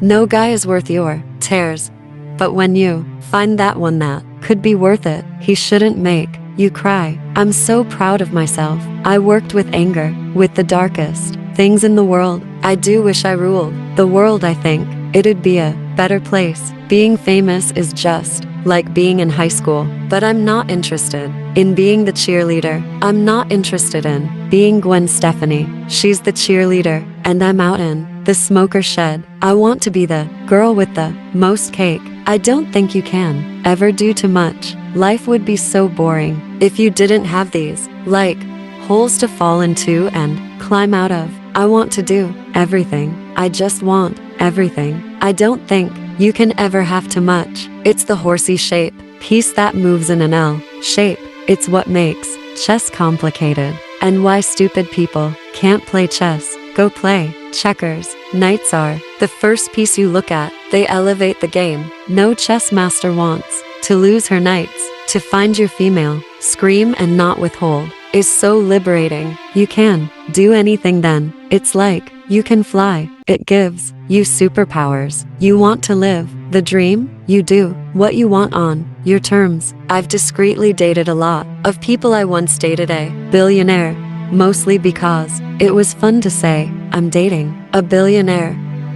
No guy is worth your tears. But when you find that one that could be worth it, he shouldn't make you cry. I'm so proud of myself. I worked with anger, with the darkest things in the world. I do wish I ruled the world. I think it'd be a better place. Being famous is just like being in high school, but I'm not interested in being the cheerleader. I'm not interested in being Gwen Stefani. She's the cheerleader, and I'm out in the smoker shed. I want to be the girl with the most cake. I don't think you can ever do too much. Life would be so boring if you didn't have these, like, holes to fall into and climb out of. I want to do everything. I just want everything. I don't think you can ever have too much. It's the horsey shape, piece that moves in an L shape. It's what makes chess complicated, and why stupid people can't play chess. Go play checkers. Knights are the first piece you look at. They elevate the game. No chess master wants to lose her knights. To find your female, scream and not withhold, is so liberating. You can do anything then. It's like you can fly. It gives you superpowers. You want to live the dream? You do what you want on your terms. I've discreetly dated a lot of people. I once dated a billionaire, mostly because it was fun to say, I'm dating a billionaire.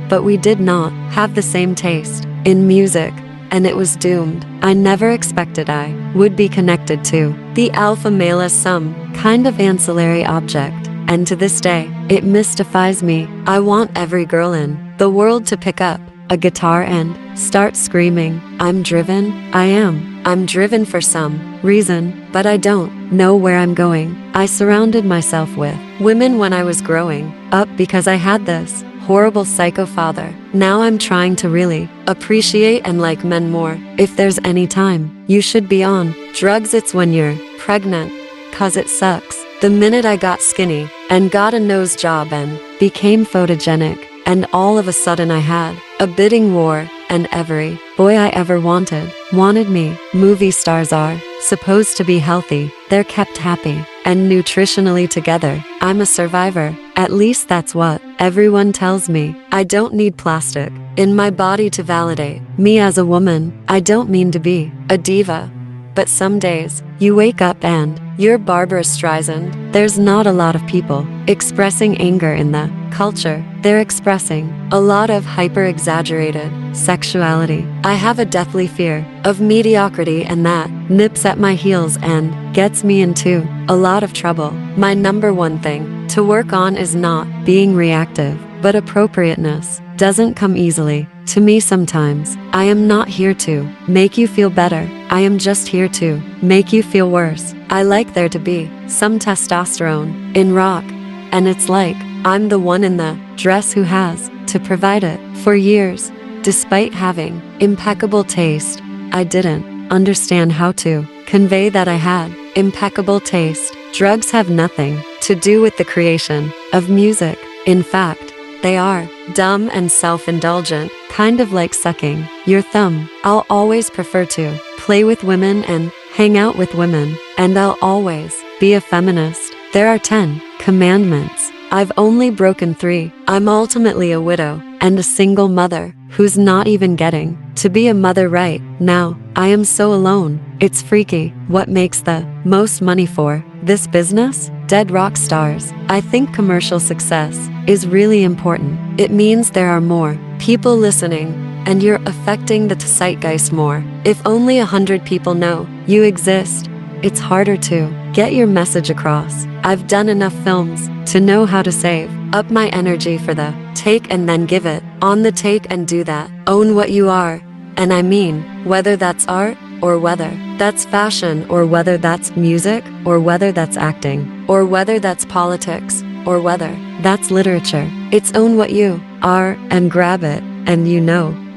But we did not have the same taste in music, and it was doomed. I never expected I would be connected to the alpha male as some kind of ancillary object, and to this day, it mystifies me. I want every girl in the world to pick up a guitar and start screaming. I'm driven. I'm driven for some reason, but I don't know where I'm going. I surrounded myself with women when I was growing up because I had this horrible psycho father. Now I'm trying to really appreciate and like men more. If there's any time you should be on drugs, it's when you're pregnant, 'cause it sucks. The minute I got skinny and got a nose job and became photogenic, and all of a sudden I had a bidding war, and every boy I ever wanted me. Movie stars are supposed to be healthy. They're kept happy and nutritionally together. I'm a survivor. At least that's what everyone tells me. I don't need plastic in my body to validate me as a woman. I don't mean to be a diva, but some days you wake up and you're Barbara Streisand. There's not a lot of people expressing anger in the culture. They're expressing a lot of hyper-exaggerated sexuality. I have a deathly fear of mediocrity, and that nips at my heels and gets me into a lot of trouble. My number one thing to work on is not being reactive, but appropriateness doesn't come easily to me sometimes. I am not here to make you feel better. I am just here to make you feel worse. I like there to be some testosterone in rock, and it's like I'm the one in the dress who has to provide it. For years, despite having impeccable taste, I didn't understand how to convey that I had impeccable taste. Drugs have nothing to do with the creation of music. In fact, they are dumb and self-indulgent, kind of like sucking your thumb. I'll always prefer to play with women and hang out with women, and I'll always be a feminist. There are 10 commandments. I've only broken 3. I'm ultimately a widow and a single mother who's not even getting to be a mother right now. I am so alone. It's freaky. What makes the most money for this business? Dead rock stars. I think commercial success is really important. It means there are more people listening, and you're affecting the zeitgeist more. If only 100 people know you exist, it's harder to get your message across. I've done enough films to know how to save up my energy for the take and then give it on the take and do that. Own what you are, and I mean, whether that's art or whether that's fashion, or whether that's music, or whether that's acting, or whether that's politics, or whether that's literature. It's own what you are and grab it, and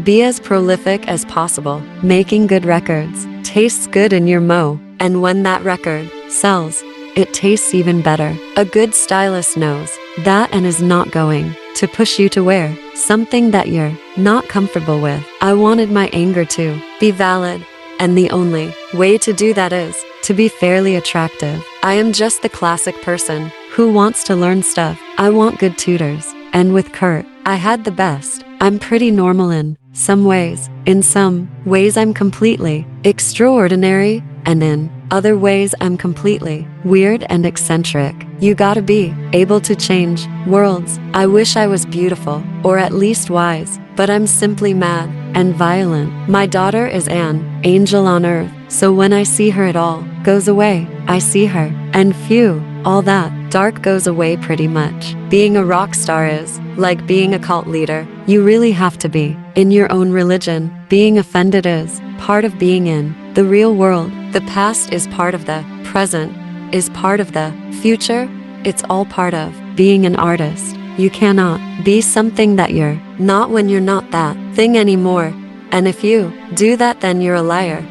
be as prolific as possible. Making good records tastes good in your mo, and when that record sells, it tastes even better. A good stylist knows that and is not going to push you to wear something that you're not comfortable with. I wanted my anger to be valid, and the only way to do that is to be fairly attractive. I am just the classic person who wants to learn stuff. I want good tutors, and with Kurt, I had the best. I'm pretty normal in some ways. In some ways I'm completely extraordinary, and in other ways I'm completely weird and eccentric. You gotta be able to change worlds. I wish I was beautiful, or at least wise, but I'm simply mad and violent. My daughter is an angel on earth, so when I see her it all goes away. I see her, and phew, all that dark goes away pretty much. Being a rock star is like being a cult leader. You really have to be in your own religion. Being offended is part of being in the real world. The past is part of the present, is part of the future. It's all part of being an artist. You cannot be something that you're not when you're not that thing anymore. And if you do that, then you're a liar.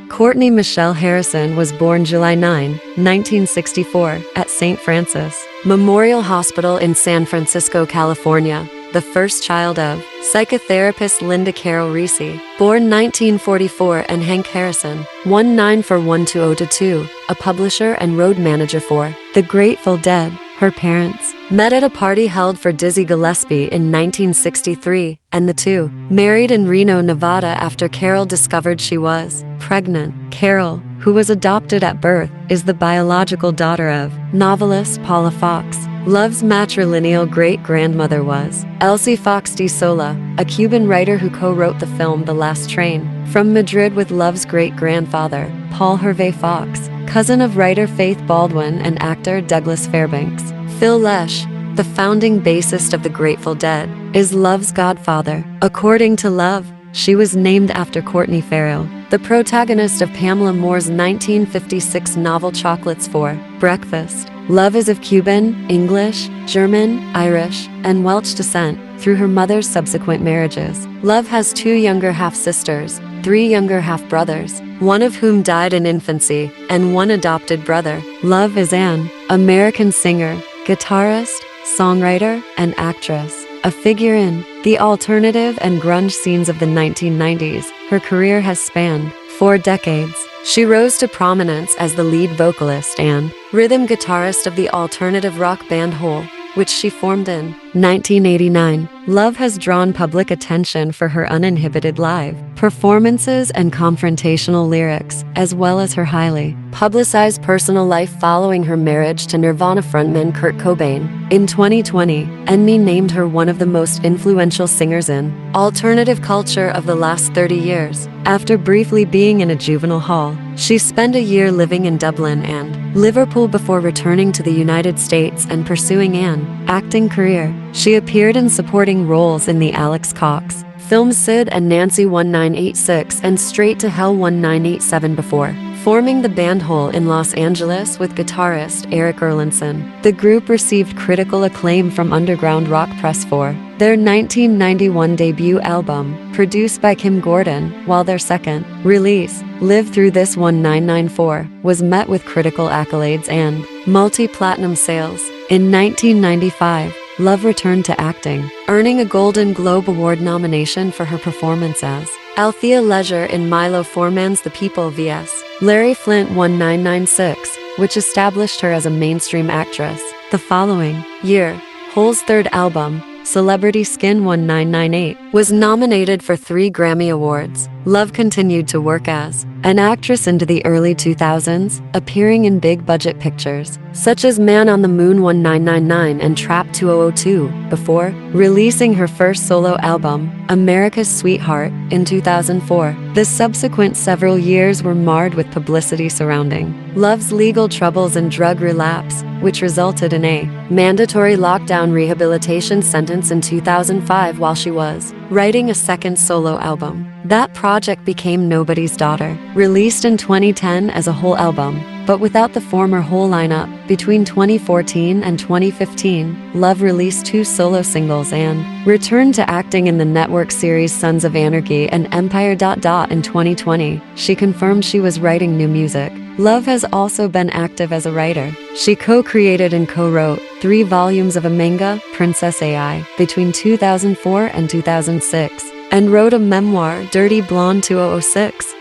Courtney Michelle Harrison was born July 9, 1964, at St. Francis Memorial Hospital in San Francisco, California, the first child of psychotherapist Linda Carroll Reese, born 1944, and Hank Harrison, 1941-2022, a publisher and road manager for The Grateful Dead. Her parents met at a party held for Dizzy Gillespie in 1963, and the two married in Reno, Nevada after Carroll discovered she was pregnant. Carroll, who was adopted at birth, is the biological daughter of novelist Paula Fox. Love's matrilineal great-grandmother was Elsie Fox de Sola, a Cuban writer who co-wrote the film The Last Train from Madrid with Love's great-grandfather, Paul Hervé Fox, cousin of writer Faith Baldwin and actor Douglas Fairbanks. Phil Lesh, the founding bassist of the Grateful Dead, is Love's godfather. According to Love, she was named after Courtney Farrell, the protagonist of Pamela Moore's 1956 novel Chocolates for Breakfast. Love is of Cuban, English, German, Irish, and Welsh descent through her mother's subsequent marriages. Love has 2 younger half-sisters, 3 younger half-brothers, one of whom died in infancy, and 1 adopted brother. Love is an American singer, guitarist, songwriter, and actress. A figure in the alternative and grunge scenes of the 1990s, her career has spanned 4 decades. She rose to prominence as the lead vocalist and rhythm guitarist of the alternative rock band Hole, which she formed in 1989. Love has drawn public attention for her uninhibited live performances and confrontational lyrics, as well as her highly publicized personal life following her marriage to Nirvana frontman Kurt Cobain. In 2020, Enemy named her one of the most influential singers in alternative culture of the last 30 years. After briefly being in a juvenile hall, she spent a year living in Dublin and Liverpool before returning to the United States and pursuing an acting career. She appeared in supporting roles in the Alex Cox films Sid and Nancy 1986 and Straight to Hell 1987 before forming the band Hole in Los Angeles with guitarist Eric Erlandson. The group received critical acclaim from underground rock press for their 1991 debut album, produced by Kim Gordon, while their second release, Live Through This 1994, was met with critical accolades and multi-platinum sales. In 1995, Love returned to acting, earning a Golden Globe Award nomination for her performance as Althea Leisure in Milo Forman's The People vs. Larry Flynt 1996, which established her as a mainstream actress. The following year, Hole's third album, Celebrity Skin 1998, was nominated for 3 Grammy Awards. Love continued to work as an actress into the early 2000s, appearing in big-budget pictures, such as Man on the Moon 1999 and Trap 2002, before releasing her first solo album, America's Sweetheart, in 2004. The subsequent several years were marred with publicity surrounding Love's legal troubles and drug relapse, which resulted in a mandatory lockdown rehabilitation sentence in 2005 while she was writing a second solo album. That project became Nobody's Daughter, released in 2010 as a whole album, but without the former Hole lineup. Between 2014 and 2015, Love released 2 solo singles and returned to acting in the network series Sons of Anarchy and Empire. In 2020, she confirmed she was writing new music. Love has also been active as a writer. She co-created and co-wrote 3 volumes of a manga, Princess AI, between 2004 and 2006, and wrote a memoir, Dirty Blonde 2006.